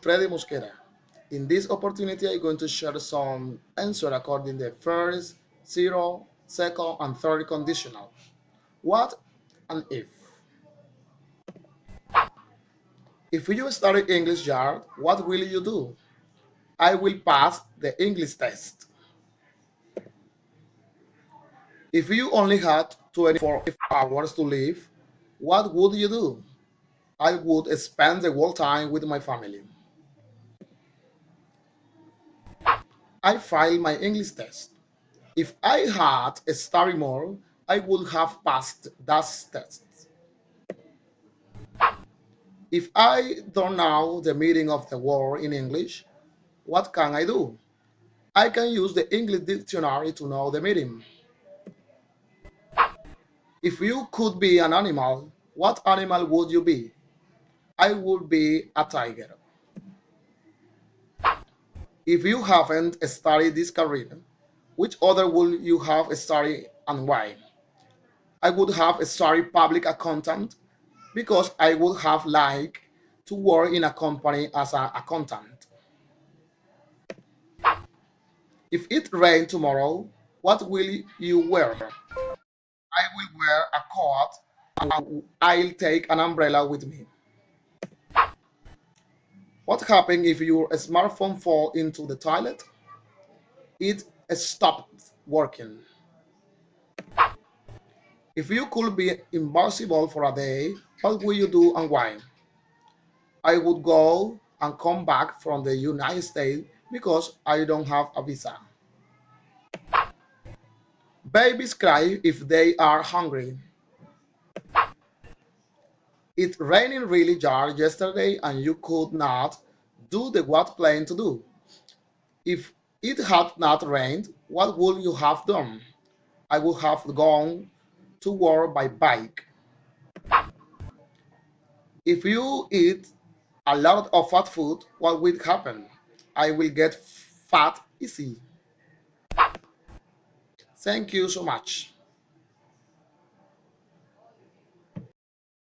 Freddy Mosquera. In this opportunity, I'm going to share some answer according to the first, zero, second, and third conditional. What and if? If you study English yard, what will you do? I will pass the English test. If you only had 24 hours to live, what would you do? I would spend the whole time with my family. I failed my English test. If I had studied more, I would have passed that test. If I don't know the meaning of the word in English, what can I do? I can use the English dictionary to know the meaning. If you could be an animal, what animal would you be? I would be a tiger. If you haven't studied this career, which other would you have studied and why? I would have studied public accountant because I would have liked to work in a company as an accountant. If it rains tomorrow, what will you wear? I will wear a coat and I'll take an umbrella with me. What happens if your smartphone falls into the toilet? It stopped working. If you could be invisible for a day, what would you do and why? I would go and come back from the United States because I don't have a visa. Babies cry if they are hungry. It rained really hard yesterday and you could not do the what planned to do. If it had not rained, what would you have done? I would have gone to work by bike. If you eat a lot of fat food, what will happen? I will get fat easy. Thank you so much.